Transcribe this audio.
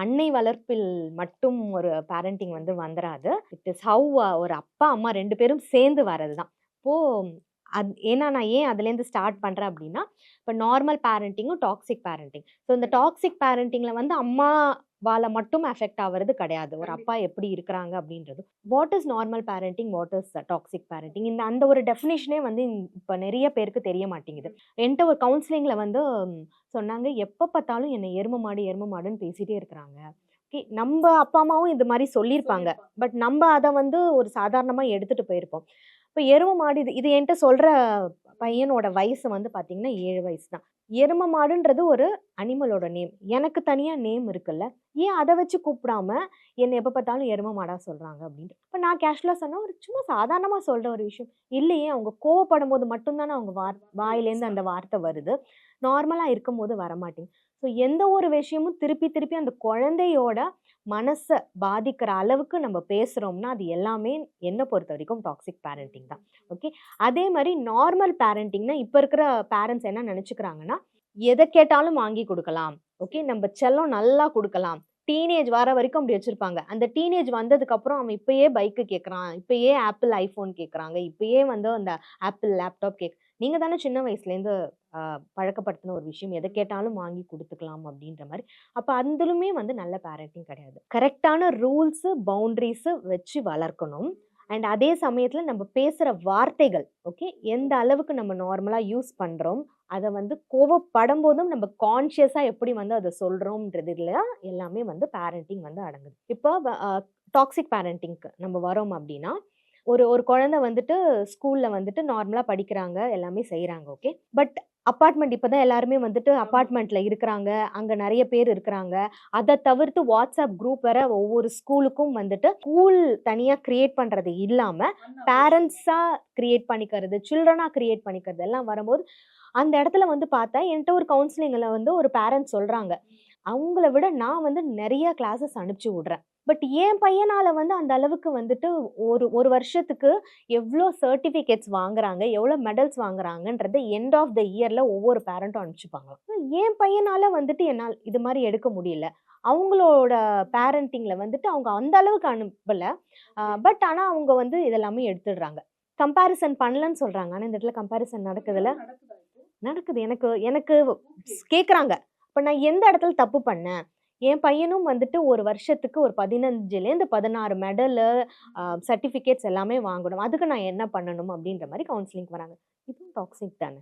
அன்னை வளர்ப்பில் மட்டும் ஒரு பேரண்டிங் வந்து வந்துராது. இட் இஸ் ஹவ் ஒரு அப்பா அம்மா 2 பேரும் சேர்ந்து வரதுதான். இப்போ ஏன்னா நான் ஏன் அதுலேருந்து ஸ்டார்ட் பண்றேன் அப்படின்னா, இப்போ நார்மல் பேரண்டிங்கும், டாக்ஸிக் பேரண்டிங். ஸோ இந்த டாக்ஸிக் பேரண்டிங்ல வந்து அம்மாவால மட்டும் அஃபெக்ட் ஆவறது கிடையாது. ஒரு அப்பா எப்படி இருக்கிறாங்க அப்படின்றது. What is normal parenting, what is toxic parenting, அந்த ஒரு டெஃபினிஷனே வந்து இப்போ நிறைய பேருக்கு தெரிய மாட்டேங்குது. என்கிட்ட ஒரு கவுன்சிலிங்ல வந்து சொன்னாங்க, எப்ப பார்த்தாலும் என்ன எரும மாடு எரும மாடுன்னு பேசிட்டே இருக்கிறாங்க. ஓகே, நம்ம அப்பா அம்மாவும் இந்த மாதிரி சொல்லியிருப்பாங்க. பட் நம்ம அதை வந்து ஒரு சாதாரணமா எடுத்துட்டு போயிருப்போம். இப்போ எரும மாடு இது என்கிட்ட சொல்ற பையனோட வயசு வந்து பாத்தீங்கன்னா 7 வயசு தான். எரும மாடுன்றது ஒரு அனிமலோட நேம். எனக்கு தனியா நேம் இருக்குல்ல, ஏன் அதை வச்சு கூப்பிடாம என்ன எப்ப பார்த்தாலும் எரும மாடா சொல்றாங்க அப்படின்ட்டு. இப்போ நான் கேஷுவலா சொன்னா, ஒரு சும்மா சாதாரணமா சொல்ற ஒரு விஷயம். இல்லையே, அவங்க கோவப்படும் போது மட்டும்தானே அவங்க வாயிலேருந்து அந்த வார்த்தை வருது. நார்மலா இருக்கும்போது வரமாட்டேங்குது. ஸோ எந்த ஒரு விஷயமும் திருப்பி திருப்பி அந்த குழந்தையோட மனச பாதிக்கிற அளவுக்கு நம்ம பேசுறோம்னா, அது எல்லாமே என்ன பொறுத்த வரைக்கும் டாக்ஸிக் பேரண்டிங் தான். ஓகே. அதே மாதிரி நார்மல் பேரண்டிங்னா இப்ப இருக்கிற பேரண்ட்ஸ் என்ன நினைச்சுக்கிறாங்கன்னா, எதை கேட்டாலும் வாங்கி கொடுக்கலாம். ஓகே, நம்ம செல்லம் நல்லா கொடுக்கலாம். டீனேஜ் வர வரைக்கும் அப்படி வச்சிருப்பாங்க. அந்த டீனேஜ் வந்ததுக்கு அப்புறம் அவன் இப்பயே பைக்கு கேட்கறான், இப்பயே ஆப்பிள் ஐபோன் கேட்கறாங்க, இப்பயே வந்து அந்த ஆப்பிள் லேப்டாப் நீங்க தானே சின்ன வயசுல இருந்து பழக்கப்படுத்தின ஒரு விஷயம், எதை கேட்டாலும் வாங்கி கொடுத்துக்கலாம் அப்படின்ற மாதிரி. அப்ப அதிலுமே வந்து நல்ல பேரண்டிங் கிடையாது. கரெக்டான ரூல்ஸ் பவுண்டரிஸ் வச்சு வளர்க்கணும். அண்ட் அதே சமயத்துல நம்ம பேசுற வார்த்தைகள், ஓகே, எந்த அளவுக்கு நம்ம நார்மலா யூஸ் பண்றோம், அதை வந்து கோவப்படும் போதும் நம்ம கான்சியஸா எப்படி வந்து அதை சொல்றோம்ன்றதுல எல்லாமே வந்து பேரண்டிங் வந்து அடங்குது. இப்போ டாக்ஸிக் பேரண்டிங்க்கு நம்ம வரோம் அப்படின்னா, ஒரு குழந்தை வந்துட்டு ஸ்கூல்ல வந்துட்டு நார்மலா படிக்கிறாங்க, எல்லாமே செய்யறாங்க. ஓகே. பட் அபார்ட்மெண்ட் இப்பதான் எல்லாருமே வந்துட்டு அபார்ட்மெண்ட்ல இருக்கிறாங்க, அங்க நிறைய பேர் இருக்கிறாங்க. அதை தவிர்த்து வாட்ஸ்அப் குரூப் வேற ஒவ்வொரு ஸ்கூலுக்கும் வந்துட்டு, ஸ்கூல் தனியா கிரியேட் பண்றது இல்லாம பேரண்ட்ஸா கிரியேட் பண்ணிக்கிறது, சில்ட்ரனா கிரியேட் பண்ணிக்கிறது எல்லாம் வரும்போது, அந்த இடத்துல வந்து பார்த்தா என்கிட்ட ஒரு கவுன்சிலிங்ல வந்து ஒரு பேரண்ட் சொல்றாங்க, அவங்கள விட நான் வந்து நிறைய கிளாஸஸ் அனுப்பிச்சு விடுறேன். பட் என் பையனால வந்து அந்த அளவுக்கு வந்துட்டு ஒரு வருஷத்துக்கு எவ்வளோ சர்டிஃபிகேட்ஸ் வாங்குறாங்க, எவ்வளோ மெடல்ஸ் வாங்குறாங்கன்றத எண்ட் ஆஃப் த இயர்ல ஒவ்வொரு பேரண்ட்டும் அனுப்பிச்சுப்பாங்களாம். என் பையனால வந்துட்டு என்னால் இது மாதிரி எடுக்க முடியல. அவங்களோட பேரண்டிங்ல வந்துட்டு அவங்க அந்த அளவுக்கு அனுப்பல. பட் ஆனா அவங்க வந்து இதெல்லாமே எடுத்துடுறாங்க. கம்பேரிசன் பண்ணலன்னு சொல்றாங்க. ஆனா இந்த இடத்துல கம்பேரிசன் நடக்குதுல்ல? நடக்குது. எனக்கு எனக்கு கேட்குறாங்க. அப்ப நான் எந்த இடத்துல தப்பு பண்ணேன்? என் பையனும் வந்துட்டு ஒரு வருஷத்துக்கு ஒரு 15லேருந்து 16 மெடலு, சர்டிஃபிகேட்ஸ் எல்லாமே வாங்கணும். அதுக்கு நான் என்ன பண்ணணும்? அப்படின்ற மாரி கவுன்சிலிங்க்கு வராங்க. இதுவும் டாக்ஸிக் தானே!